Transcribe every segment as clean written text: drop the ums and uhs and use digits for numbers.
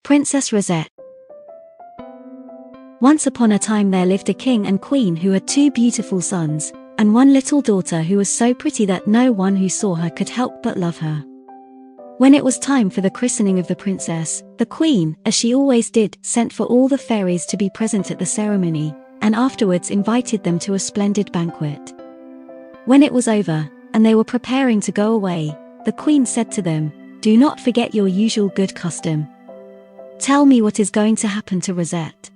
Princess Rosette. Once upon a time there lived a king and queen who had two beautiful sons, and one little daughter who was so pretty that no one who saw her could help but love her. When it was time for the christening of the princess, the queen, as she always did, sent for all the fairies to be present at the ceremony, and afterwards invited them to a splendid banquet. When it was over, and they were preparing to go away, the queen said to them, "Do not forget your usual good custom. Tell me what is going to happen to Rosette."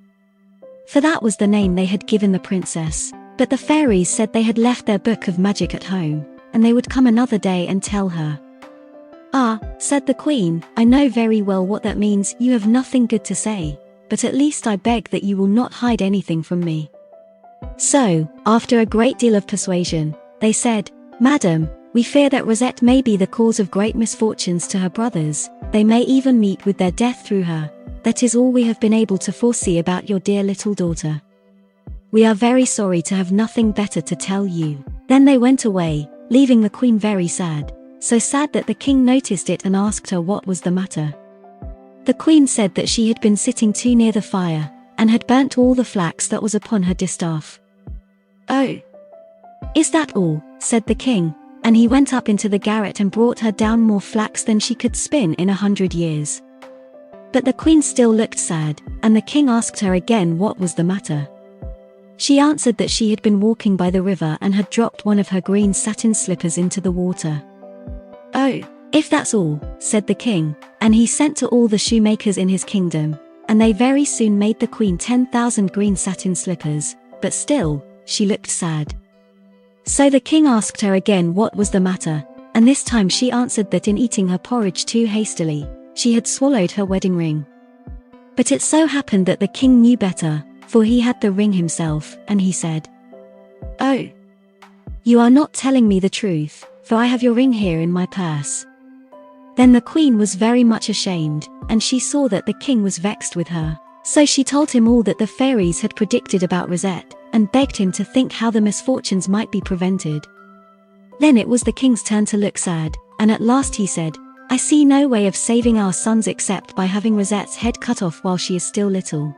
For that was the name they had given the princess, but the fairies said they had left their book of magic at home, and they would come another day and tell her. "Ah," said the queen, "I know very well what that means. You have nothing good to say, but at least I beg that you will not hide anything from me." So, after a great deal of persuasion, they said, "Madam, we fear that Rosette may be the cause of great misfortunes to her brothers. They may even meet with their death through her. That is all we have been able to foresee about your dear little daughter. We are very sorry to have nothing better to tell you." Then they went away, leaving the queen very sad, so sad that the king noticed it and asked her what was the matter. The queen said that she had been sitting too near the fire, and had burnt all the flax that was upon her distaff. "Oh, is that all?" said the king, and he went up into the garret and brought her down more flax than she could spin in 100 years. But the queen still looked sad, and the king asked her again what was the matter. She answered that she had been walking by the river and had dropped one of her green satin slippers into the water. "Oh, if that's all," said the king, and he sent to all the shoemakers in his kingdom, and they very soon made the queen 10,000 green satin slippers, but still, she looked sad. So the king asked her again what was the matter, and this time she answered that in eating her porridge too hastily, she had swallowed her wedding ring. But it so happened that the king knew better, for he had the ring himself, and he said, "Oh, you are not telling me the truth, for I have your ring here in my purse." Then the queen was very much ashamed, and she saw that the king was vexed with her, so she told him all that the fairies had predicted about Rosette, and begged him to think how the misfortunes might be prevented. Then it was the king's turn to look sad, and at last he said, "I see no way of saving our sons except by having Rosette's head cut off while she is still little."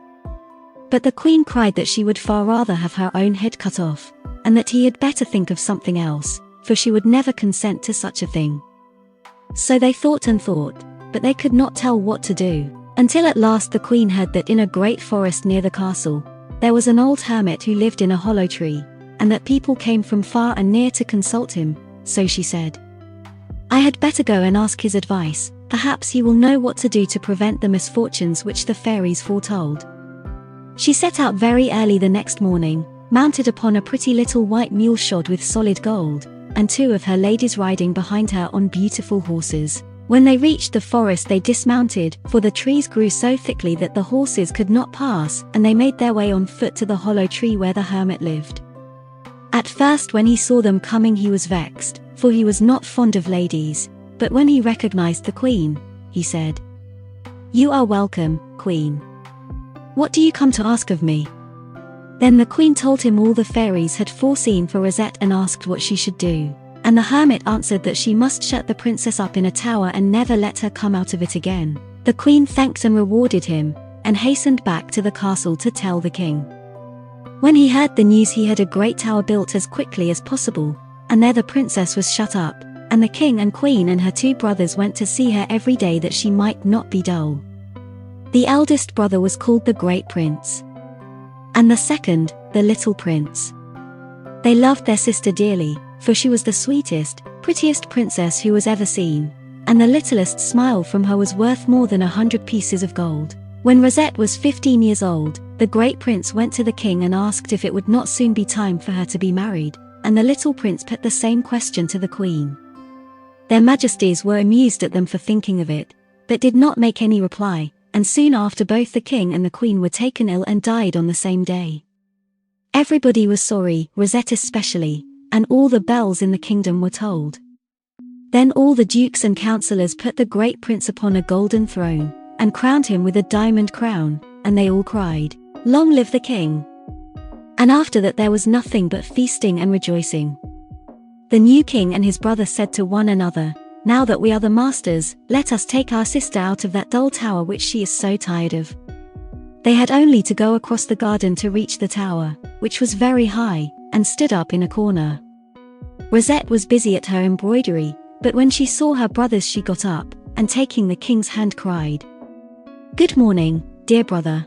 But the queen cried that she would far rather have her own head cut off, and that he had better think of something else, for she would never consent to such a thing. So they thought and thought, but they could not tell what to do, until at last the queen heard that in a great forest near the castle, there was an old hermit who lived in a hollow tree, and that people came from far and near to consult him, so she said, "I had better go and ask his advice, perhaps he will know what to do to prevent the misfortunes which the fairies foretold." She set out very early the next morning, mounted upon a pretty little white mule shod with solid gold, and two of her ladies riding behind her on beautiful horses. When they reached the forest they dismounted, for the trees grew so thickly that the horses could not pass, and they made their way on foot to the hollow tree where the hermit lived. At first when he saw them coming he was vexed, for he was not fond of ladies, but when he recognized the queen, he said, "You are welcome, queen. What do you come to ask of me?" Then the queen told him all the fairies had foreseen for Rosette and asked what she should do, and the hermit answered that she must shut the princess up in a tower and never let her come out of it again. The queen thanked and rewarded him, and hastened back to the castle to tell the king. When he heard the news he had a great tower built as quickly as possible, and there the princess was shut up, and the king and queen and her two brothers went to see her every day that she might not be dull. The eldest brother was called the Great Prince, and the second, the Little Prince. They loved their sister dearly, for she was the sweetest, prettiest princess who was ever seen, and the littlest smile from her was worth more than 100 pieces of gold. When Rosette was 15 years old, the Great Prince went to the king and asked if it would not soon be time for her to be married, and the Little Prince put the same question to the queen. Their majesties were amused at them for thinking of it, but did not make any reply, and soon after both the king and the queen were taken ill and died on the same day. Everybody was sorry, Rosette especially, and all the bells in the kingdom were tolled. Then all the dukes and councillors put the Great Prince upon a golden throne, and crowned him with a diamond crown, and they all cried, "Long live the king!" And after that there was nothing but feasting and rejoicing. The new king and his brother said to one another, Now that we are the masters, let us take our sister out of that dull tower which she is so tired of." They had only to go across the garden to reach the tower, which was very high, and stood up in a corner. Rosette was busy at her embroidery, but when she saw her brothers she got up, and taking the king's hand cried, "Good morning, dear brother.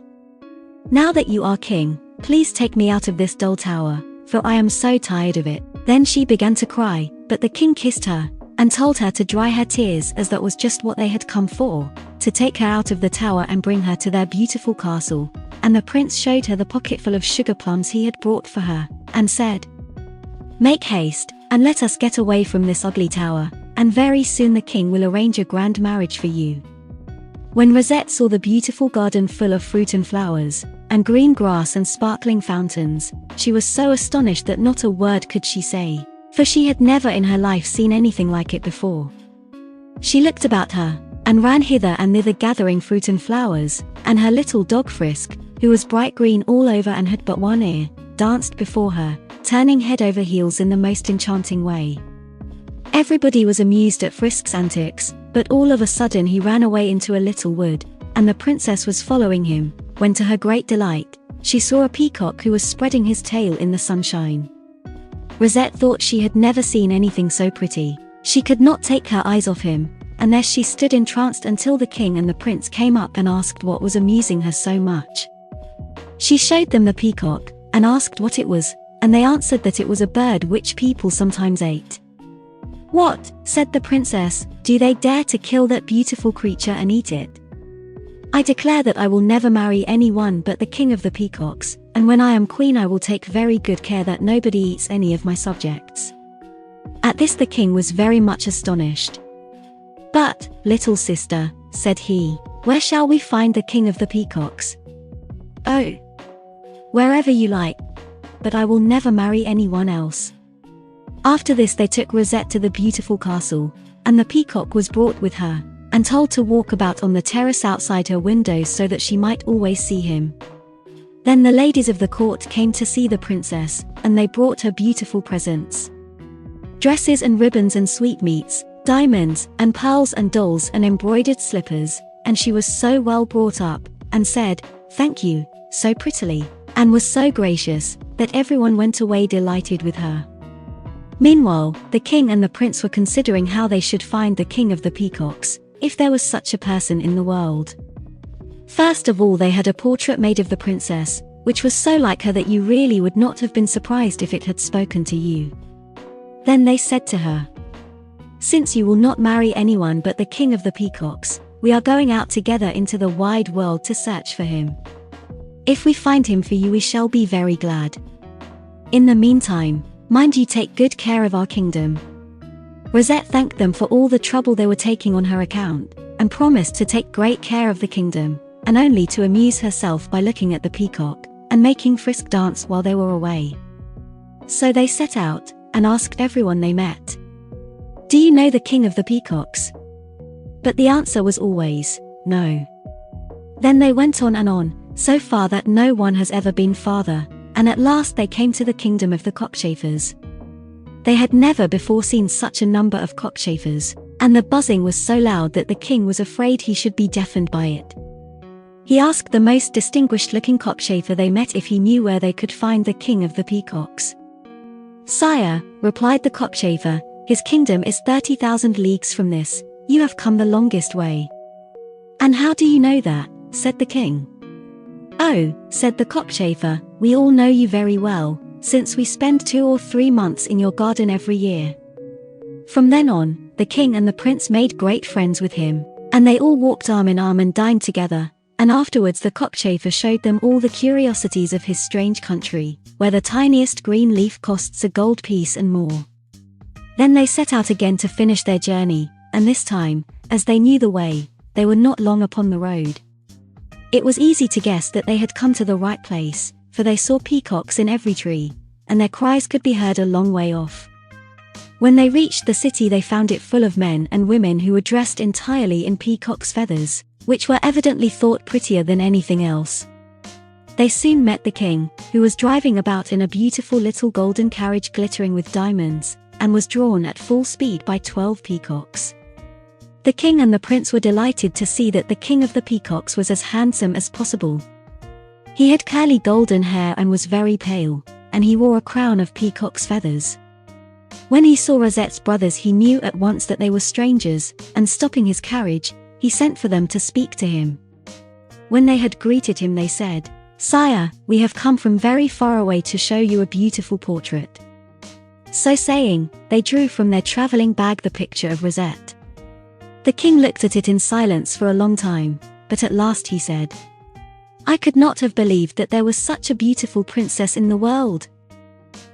Now that you are king, please take me out of this dull tower, for I am so tired of it." Then she began to cry, but the king kissed her, and told her to dry her tears, as that was just what they had come for, to take her out of the tower and bring her to their beautiful castle. And the prince showed her the pocketful of sugar plums he had brought for her, and said, "Make haste, and let us get away from this ugly tower, and very soon the king will arrange a grand marriage for you." When Rosette saw the beautiful garden full of fruit and flowers, and green grass and sparkling fountains, she was so astonished that not a word could she say, for she had never in her life seen anything like it before. She looked about her, and ran hither and thither gathering fruit and flowers, and her little dog Frisk, who was bright green all over and had but one ear, danced before her, turning head over heels in the most enchanting way. Everybody was amused at Frisk's antics, but all of a sudden he ran away into a little wood, and the princess was following him, when to her great delight, she saw a peacock who was spreading his tail in the sunshine. Rosette thought she had never seen anything so pretty. She could not take her eyes off him, and there she stood entranced until the king and the prince came up and asked what was amusing her so much. She showed them the peacock, and asked what it was, and they answered that it was a bird which people sometimes ate. "What?" said the princess, "do they dare to kill that beautiful creature and eat it? I declare that I will never marry anyone but the king of the peacocks, and when I am queen I will take very good care that nobody eats any of my subjects." At this the king was very much astonished. "But, little sister," said he, "where shall we find the king of the peacocks?" "Oh, wherever you like, but I will never marry anyone else." After this they took Rosette to the beautiful castle, and the peacock was brought with her, and told to walk about on the terrace outside her windows so that she might always see him. Then the ladies of the court came to see the princess, and they brought her beautiful presents. Dresses and ribbons and sweetmeats, diamonds, and pearls and dolls and embroidered slippers, and she was so well brought up, and said, "Thank you," so prettily, and was so gracious, that everyone went away delighted with her. Meanwhile, the king and the prince were considering how they should find the king of the peacocks, if there was such a person in the world. First of all they had a portrait made of the princess, which was so like her that you really would not have been surprised if it had spoken to you. Then they said to her, "Since you will not marry anyone but the king of the peacocks, we are going out together into the wide world to search for him. If we find him for you we shall be very glad. In the meantime, mind you take good care of our kingdom." Rosette thanked them for all the trouble they were taking on her account, and promised to take great care of the kingdom, and only to amuse herself by looking at the peacock, and making Frisk dance while they were away. So they set out, and asked everyone they met, "Do you know the king of the peacocks?" But the answer was always, "No." Then they went on, so far that no one has ever been farther, and at last they came to the kingdom of the cockchafers. They had never before seen such a number of cockchafers, and the buzzing was so loud that the king was afraid he should be deafened by it. He asked the most distinguished-looking cockchafer they met if he knew where they could find the king of the peacocks. "Sire," replied the cockchafer, "his kingdom is 30,000 leagues from this. You have come the longest way." "And how do you know that?" said the king. "Oh," said the cockchafer, "we all know you very well, since we spend 2 or 3 months in your garden every year." From then on, the king and the prince made great friends with him, and they all walked arm in arm and dined together, and afterwards the cockchafer showed them all the curiosities of his strange country, where the tiniest green leaf costs a gold piece and more. Then they set out again to finish their journey, and this time, as they knew the way, they were not long upon the road. It was easy to guess that they had come to the right place, for they saw peacocks in every tree, and their cries could be heard a long way off. When they reached the city they found it full of men and women who were dressed entirely in peacock's feathers, which were evidently thought prettier than anything else. They soon met the king, who was driving about in a beautiful little golden carriage glittering with diamonds, and was drawn at full speed by 12 peacocks. The king and the prince were delighted to see that the king of the peacocks was as handsome as possible. He had curly golden hair and was very pale, and he wore a crown of peacock's feathers. When he saw Rosette's brothers, he knew at once that they were strangers, and stopping his carriage, he sent for them to speak to him. When they had greeted him, they said, "Sire, we have come from very far away to show you a beautiful portrait." So saying, they drew from their traveling bag the picture of Rosette. The king looked at it in silence for a long time, but at last he said, "I could not have believed that there was such a beautiful princess in the world."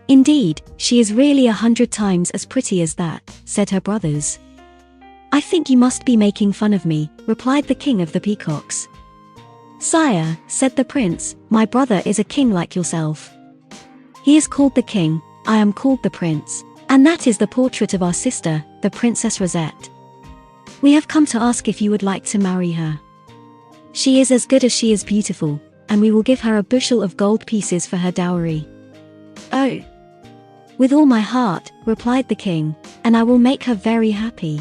"Indeed, she is really 100 times as pretty as that," said her brothers. "I think you must be making fun of me," replied the king of the peacocks. "Sire," said the prince, "my brother is a king like yourself. He is called the king, I am called the prince, and that is the portrait of our sister, the Princess Rosette. We have come to ask if you would like to marry her. She is as good as she is beautiful, and we will give her a bushel of gold pieces for her dowry." "Oh, with all my heart," replied the king, "and I will make her very happy.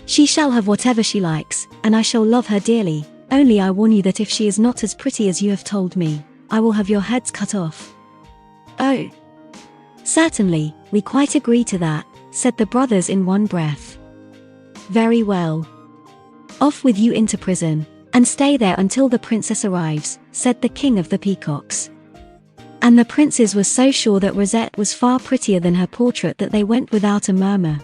She shall have whatever she likes, and I shall love her dearly. Only I warn you that if she is not as pretty as you have told me, I will have your heads cut off." "Oh, certainly, we quite agree to that," said the brothers in one breath. "Very well. Off with you into prison, and stay there until the princess arrives," said the king of the peacocks. And the princes were so sure that Rosette was far prettier than her portrait that they went without a murmur.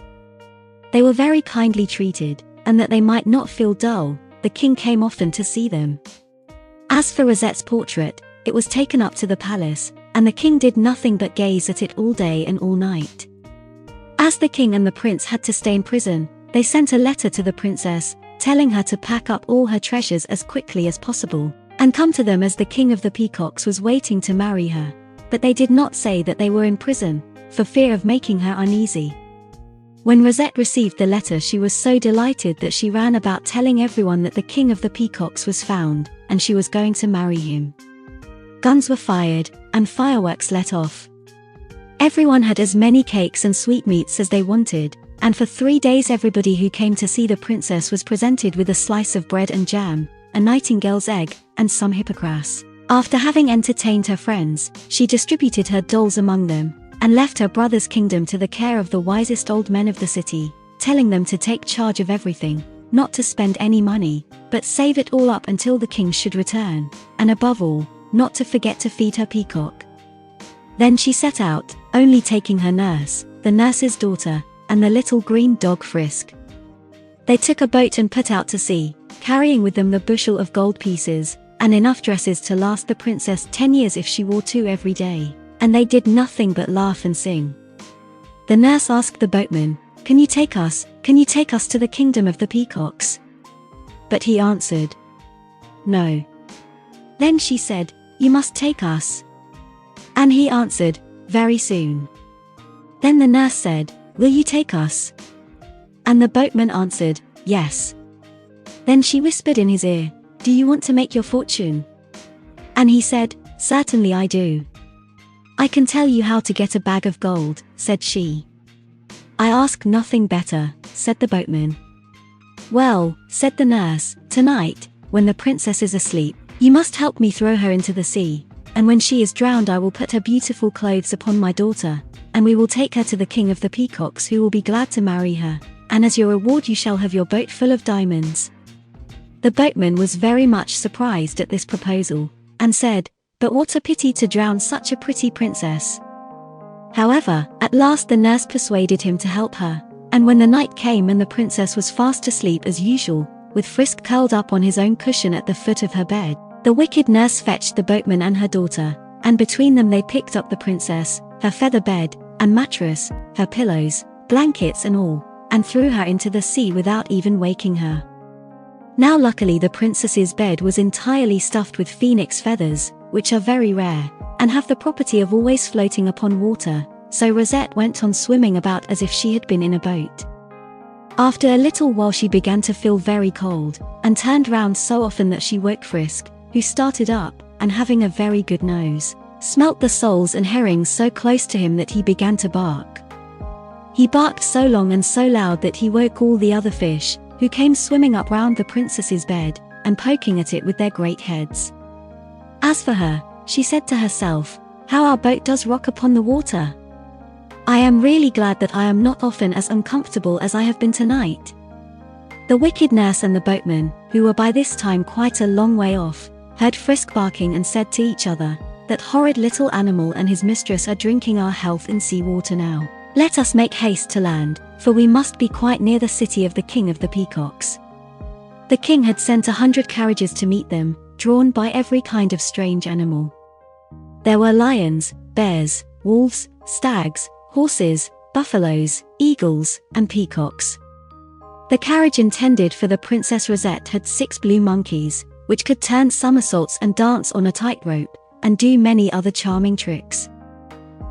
They were very kindly treated, and that they might not feel dull, the king came often to see them. As for Rosette's portrait, it was taken up to the palace, and the king did nothing but gaze at it all day and all night. As the king and the prince had to stay in prison, they sent a letter to the princess, telling her to pack up all her treasures as quickly as possible, and come to them as the king of the peacocks was waiting to marry her. But they did not say that they were in prison, for fear of making her uneasy. When Rosette received the letter, she was so delighted that she ran about telling everyone that the king of the peacocks was found, and she was going to marry him. Guns were fired, and fireworks let off. Everyone had as many cakes and sweetmeats as they wanted, and for 3 days everybody who came to see the princess was presented with a slice of bread and jam, a nightingale's egg, and some hippocras. After having entertained her friends, she distributed her dolls among them, and left her brother's kingdom to the care of the wisest old men of the city, telling them to take charge of everything, not to spend any money, but save it all up until the king should return, and above all, not to forget to feed her peacock. Then she set out, only taking her nurse, the nurse's daughter, and the little green dog Frisk. They took a boat and put out to sea, carrying with them the bushel of gold pieces, and enough dresses to last the princess 10 years if she wore 2 every day, and they did nothing but laugh and sing. The nurse asked the boatman, Can you take us to the kingdom of the peacocks?" But he answered, "No." Then she said, "You must take us." And he answered, "Very soon." Then the nurse said, "Will you take us?" And the boatman answered, "Yes." Then she whispered in his ear, "Do you want to make your fortune?" And he said, "Certainly I do." "I can tell you how to get a bag of gold," said she. "I ask nothing better," said the boatman. "Well," said the nurse, "tonight, when the princess is asleep, you must help me throw her into the sea, and when she is drowned I will put her beautiful clothes upon my daughter, and we will take her to the king of the peacocks, who will be glad to marry her, and as your reward you shall have your boat full of diamonds." The boatman was very much surprised at this proposal, and said, "But what a pity to drown such a pretty princess." However, at last the nurse persuaded him to help her, and when the night came and the princess was fast asleep as usual, with Frisk curled up on his own cushion at the foot of her bed, the wicked nurse fetched the boatman and her daughter, and between them they picked up the princess, her feather bed, and mattress, her pillows, blankets and all, and threw her into the sea without even waking her. Now luckily the princess's bed was entirely stuffed with phoenix feathers, which are very rare, and have the property of always floating upon water, so Rosette went on swimming about as if she had been in a boat. After a little while she began to feel very cold, and turned round so often that she woke Frisk, who started up, and having a very good nose, smelt the soles and herrings so close to him that he began to bark. He barked so long and so loud that he woke all the other fish, who came swimming up round the princess's bed, and poking at it with their great heads. As for her, she said to herself, "How our boat does rock upon the water! I am really glad that I am not often as uncomfortable as I have been tonight." The wicked nurse and the boatman, who were by this time quite a long way off, heard Frisk barking and said to each other, "That horrid little animal and his mistress are drinking our health in sea water now. Let us make haste to land, for we must be quite near the city of the king of the peacocks." The king had sent 100 carriages to meet them, drawn by every kind of strange animal. There were lions, bears, wolves, stags, horses, buffaloes, eagles, and peacocks. The carriage intended for the Princess Rosette had 6 blue monkeys, which could turn somersaults and dance on a tightrope, and do many other charming tricks.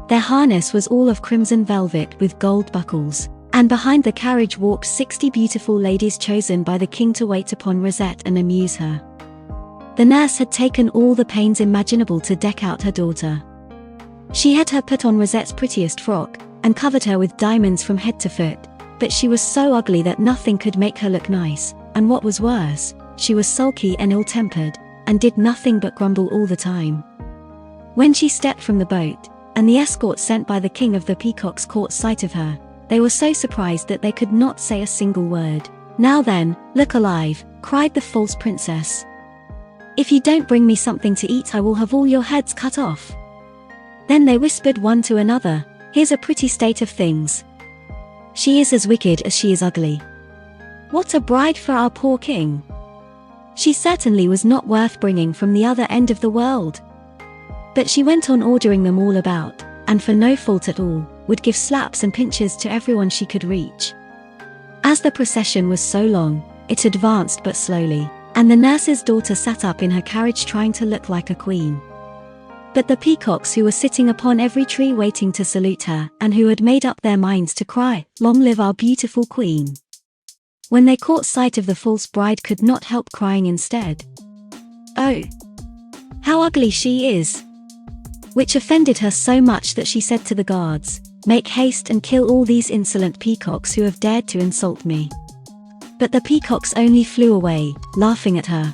Their harness was all of crimson velvet with gold buckles, and behind the carriage walked 60 beautiful ladies chosen by the king to wait upon Rosette and amuse her. The nurse had taken all the pains imaginable to deck out her daughter. She had her put on Rosette's prettiest frock, and covered her with diamonds from head to foot, but she was so ugly that nothing could make her look nice, and what was worse, she was sulky and ill-tempered, and did nothing but grumble all the time. When she stepped from the boat, and the escort sent by the king of the peacocks caught sight of her, they were so surprised that they could not say a single word. "Now then, look alive," cried the false princess. "If you don't bring me something to eat, I will have all your heads cut off." Then they whispered one to another, "Here's a pretty state of things. She is as wicked as she is ugly. What a bride for our poor king. She certainly was not worth bringing from the other end of the world." But she went on ordering them all about, and for no fault at all, would give slaps and pinches to everyone she could reach. As the procession was so long, it advanced but slowly, and the nurse's daughter sat up in her carriage trying to look like a queen. But the peacocks who were sitting upon every tree waiting to salute her, and who had made up their minds to cry, "Long live our beautiful queen," when they caught sight of the false bride could not help crying instead. "Oh, how ugly she is!" Which offended her so much that she said to the guards, "Make haste and kill all these insolent peacocks who have dared to insult me." But the peacocks only flew away, laughing at her.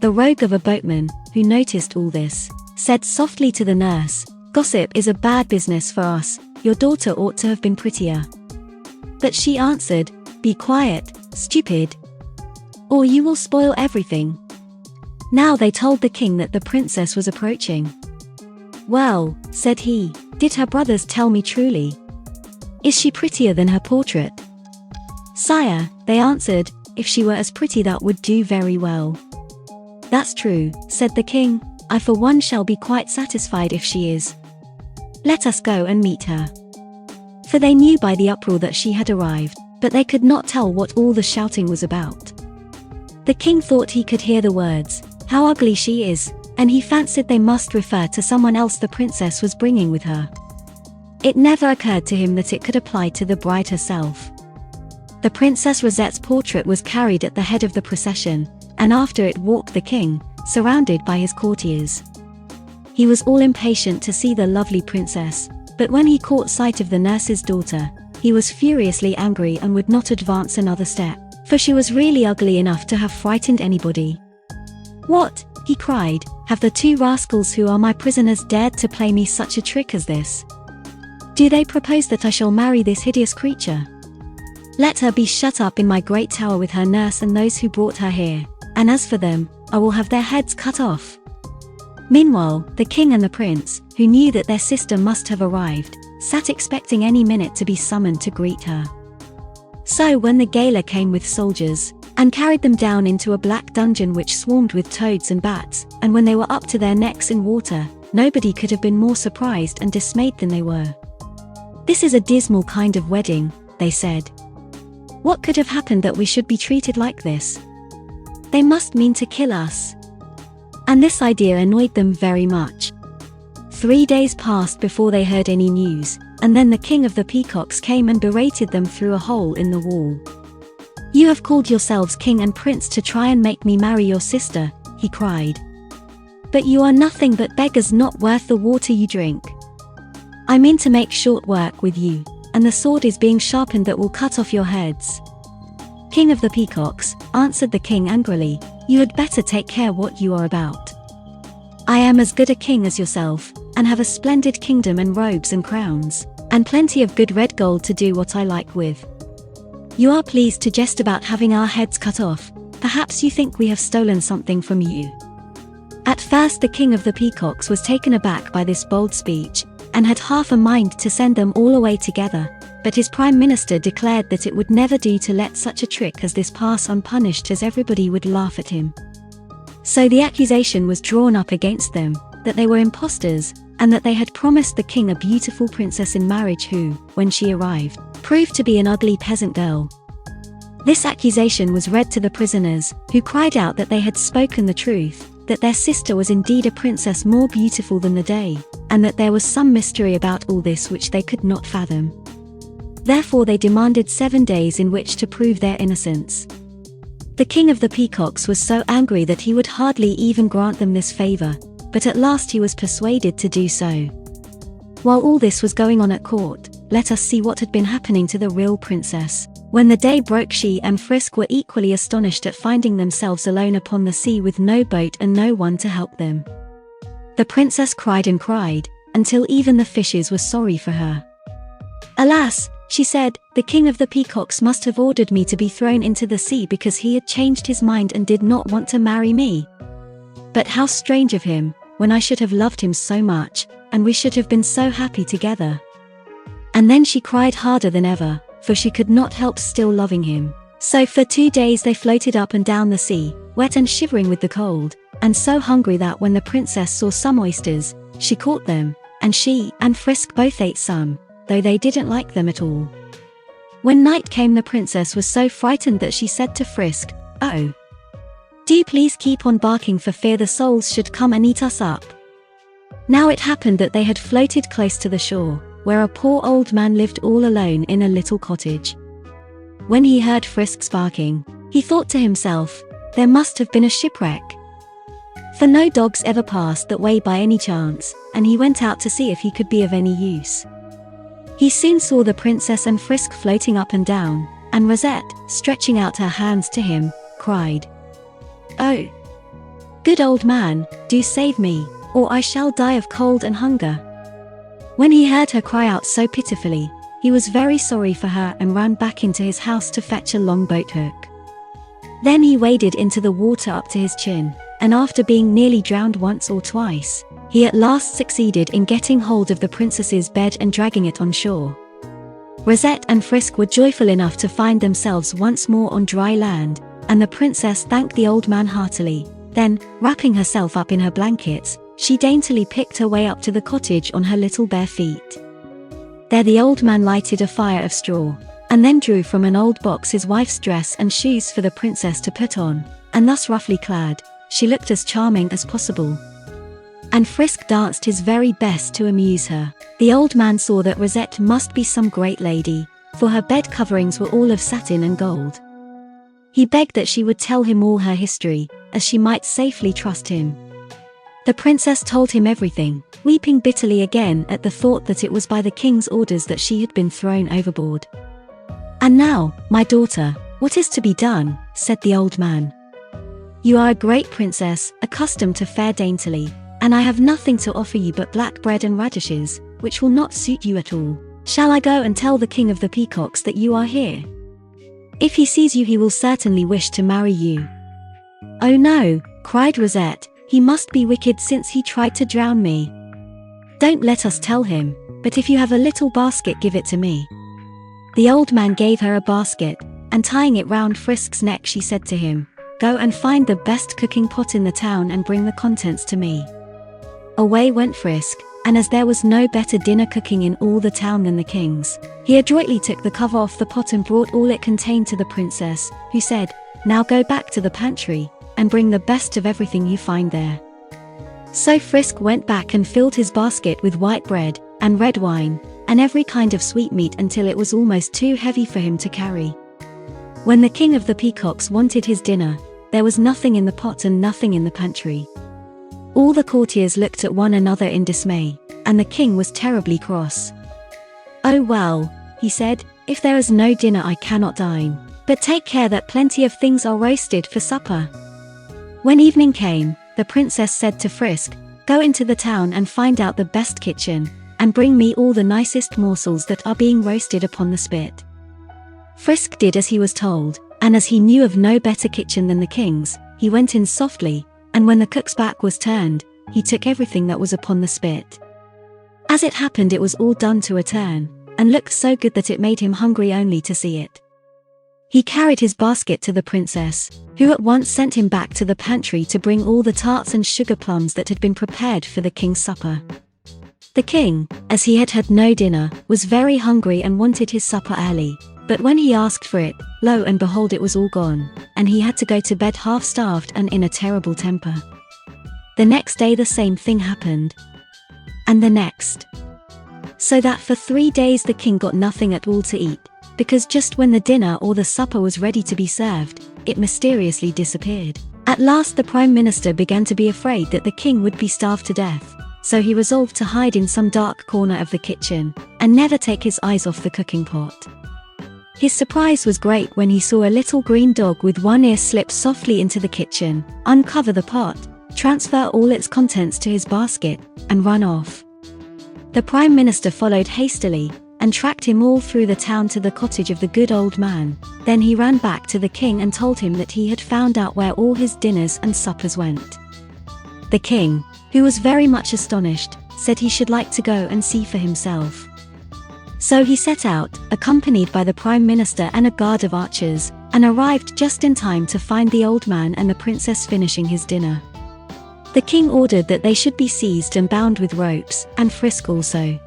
The rogue of a boatman, who noticed all this, said softly to the nurse, "Gossip is a bad business for us, your daughter ought to have been prettier." But she answered, "Be quiet, stupid, or you will spoil everything." Now they told the king that the princess was approaching. "Well," said he, "did her brothers tell me truly? Is she prettier than her portrait?" "Sire," they answered, "if she were as pretty that would do very well." "That's true," said the king, "I for one shall be quite satisfied if she is. Let us go and meet her." For they knew by the uproar that she had arrived, but they could not tell what all the shouting was about. The king thought he could hear the words, "How ugly she is," and he fancied they must refer to someone else the princess was bringing with her. It never occurred to him that it could apply to the bride herself. The Princess Rosette's portrait was carried at the head of the procession, and after it walked the king, surrounded by his courtiers. He was all impatient to see the lovely princess, but when he caught sight of the nurse's daughter, he was furiously angry and would not advance another step, for she was really ugly enough to have frightened anybody. "What?" he cried, "have the 2 rascals who are my prisoners dared to play me such a trick as this? Do they propose that I shall marry this hideous creature? Let her be shut up in my great tower with her nurse and those who brought her here, and as for them, I will have their heads cut off." Meanwhile, the king and the prince, who knew that their sister must have arrived, sat expecting any minute to be summoned to greet her. So when the gaoler came with soldiers, and carried them down into a black dungeon which swarmed with toads and bats, and when they were up to their necks in water, nobody could have been more surprised and dismayed than they were. "This is a dismal kind of wedding," they said. "What could have happened that we should be treated like this? They must mean to kill us." And this idea annoyed them very much. 3 days passed before they heard any news, and then the king of the peacocks came and berated them through a hole in the wall. "You have called yourselves king and prince to try and make me marry your sister," he cried. "But you are nothing but beggars not worth the water you drink. I mean to make short work with you, and the sword is being sharpened that will cut off your heads. "King of the Peacocks," answered the king angrily, "you had better take care what you are about. I am as good a king as yourself, and have a splendid kingdom and robes and crowns, and plenty of good red gold to do what I like with. You are pleased to jest about having our heads cut off. Perhaps you think we have stolen something from you." At first the king of the peacocks was taken aback by this bold speech, and had half a mind to send them all away together, but his prime minister declared that it would never do to let such a trick as this pass unpunished, as everybody would laugh at him. So the accusation was drawn up against them, that they were impostors, and that they had promised the king a beautiful princess in marriage who, when she arrived, proved to be an ugly peasant girl. This accusation was read to the prisoners, who cried out that they had spoken the truth, that their sister was indeed a princess more beautiful than the day, and that there was some mystery about all this which they could not fathom. Therefore they demanded 7 days in which to prove their innocence. The king of the peacocks was so angry that he would hardly even grant them this favor, but at last he was persuaded to do so. While all this was going on at court, let us see what had been happening to the real princess. When the day broke, she and Frisk were equally astonished at finding themselves alone upon the sea with no boat and no one to help them. The princess cried and cried, until even the fishes were sorry for her. "Alas," she said, "the king of the peacocks must have ordered me to be thrown into the sea because he had changed his mind and did not want to marry me. But how strange of him, when I should have loved him so much, and we should have been so happy together." And then she cried harder than ever, for she could not help still loving him. So for 2 days they floated up and down the sea, wet and shivering with the cold, and so hungry that when the princess saw some oysters, she caught them, and she and Frisk both ate some, though they didn't like them at all. When night came, the princess was so frightened that she said to Frisk, "Oh, do please keep on barking for fear the souls should come and eat us up." Now it happened that they had floated close to the shore, where a poor old man lived all alone in a little cottage. When he heard Frisk's barking, he thought to himself, there must have been a shipwreck. For no dogs ever passed that way by any chance, and he went out to see if he could be of any use. He soon saw the princess and Frisk floating up and down, and Rosette, stretching out her hands to him, cried, "Oh, good old man, do save me, or I shall die of cold and hunger." When he heard her cry out so pitifully, he was very sorry for her and ran back into his house to fetch a long boat hook. Then he waded into the water up to his chin, and after being nearly drowned once or twice, he at last succeeded in getting hold of the princess's bed and dragging it on shore. Rosette and Frisk were joyful enough to find themselves once more on dry land, and the princess thanked the old man heartily. Then, wrapping herself up in her blankets, she daintily picked her way up to the cottage on her little bare feet. There the old man lighted a fire of straw, and then drew from an old box his wife's dress and shoes for the princess to put on, and thus roughly clad, she looked as charming as possible. And Frisk danced his very best to amuse her. The old man saw that Rosette must be some great lady, for her bed coverings were all of satin and gold. He begged that she would tell him all her history, as she might safely trust him. The princess told him everything, weeping bitterly again at the thought that it was by the king's orders that she had been thrown overboard. "And now, my daughter, what is to be done?" said the old man. "You are a great princess, accustomed to fare daintily, and I have nothing to offer you but black bread and radishes, which will not suit you at all. Shall I go and tell the king of the peacocks that you are here? If he sees you, he will certainly wish to marry you." "Oh no," cried Rosette, "he must be wicked since he tried to drown me. Don't let us tell him, but if you have a little basket, give it to me." The old man gave her a basket, and tying it round Frisk's neck, she said to him, "Go and find the best cooking pot in the town and bring the contents to me." Away went Frisk, and as there was no better dinner cooking in all the town than the king's, he adroitly took the cover off the pot and brought all it contained to the princess, who said, "Now go back to the pantry, and bring the best of everything you find there." So Frisk went back and filled his basket with white bread, and red wine, and every kind of sweetmeat until it was almost too heavy for him to carry. When the king of the peacocks wanted his dinner, there was nothing in the pot and nothing in the pantry. All the courtiers looked at one another in dismay, and the king was terribly cross. "Oh well," he said, "if there is no dinner I cannot dine. But take care that plenty of things are roasted for supper." When evening came, the princess said to Frisk, "Go into the town and find out the best kitchen, and bring me all the nicest morsels that are being roasted upon the spit." Frisk did as he was told, and as he knew of no better kitchen than the king's, he went in softly, and when the cook's back was turned, he took everything that was upon the spit. As it happened, it was all done to a turn, and looked so good that it made him hungry only to see it. He carried his basket to the princess, who at once sent him back to the pantry to bring all the tarts and sugar plums that had been prepared for the king's supper. The king, as he had had no dinner, was very hungry and wanted his supper early, but when he asked for it, lo and behold, it was all gone, and he had to go to bed half-starved and in a terrible temper. The next day the same thing happened, and the next. So that for 3 days the king got nothing at all to eat, because just when the dinner or the supper was ready to be served, it mysteriously disappeared. At last the prime minister began to be afraid that the king would be starved to death, so he resolved to hide in some dark corner of the kitchen, and never take his eyes off the cooking pot. His surprise was great when he saw a little green dog with one ear slip softly into the kitchen, uncover the pot, transfer all its contents to his basket, and run off. The prime minister followed hastily, and tracked him all through the town to the cottage of the good old man. Then he ran back to the king and told him that he had found out where all his dinners and suppers went. The king, who was very much astonished, said he should like to go and see for himself. So he set out, accompanied by the prime minister and a guard of archers, and arrived just in time to find the old man and the princess finishing his dinner. The king ordered that they should be seized and bound with ropes, and Frisk also.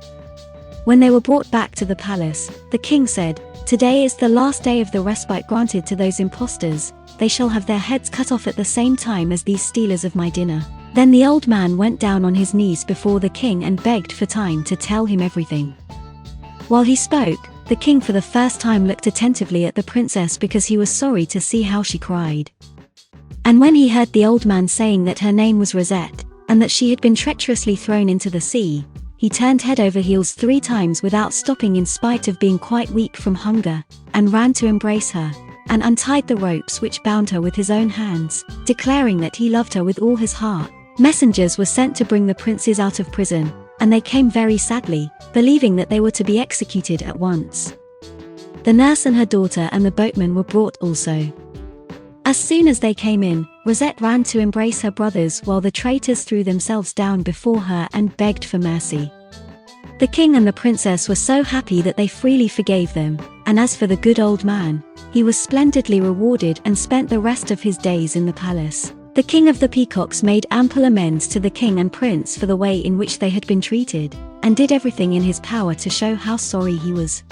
When they were brought back to the palace, the king said, "Today is the last day of the respite granted to those impostors. They shall have their heads cut off at the same time as these stealers of my dinner." Then the old man went down on his knees before the king and begged for time to tell him everything. While he spoke, the king for the first time looked attentively at the princess because he was sorry to see how she cried. And when he heard the old man saying that her name was Rosette, and that she had been treacherously thrown into the sea, he turned head over heels 3 times without stopping in spite of being quite weak from hunger, and ran to embrace her, and untied the ropes which bound her with his own hands, declaring that he loved her with all his heart. Messengers were sent to bring the princes out of prison, and they came very sadly, believing that they were to be executed at once. The nurse and her daughter and the boatman were brought also. As soon as they came in, Rosette ran to embrace her brothers while the traitors threw themselves down before her and begged for mercy. The king and the princess were so happy that they freely forgave them, and as for the good old man, he was splendidly rewarded and spent the rest of his days in the palace. The king of the peacocks made ample amends to the king and prince for the way in which they had been treated, and did everything in his power to show how sorry he was.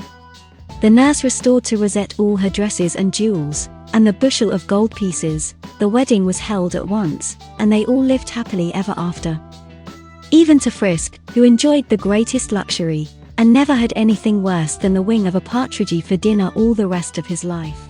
The nurse restored to Rosette all her dresses and jewels, and the bushel of gold pieces. The wedding was held at once, and they all lived happily ever after. Even to Frisk, who enjoyed the greatest luxury, and never had anything worse than the wing of a partridge for dinner all the rest of his life.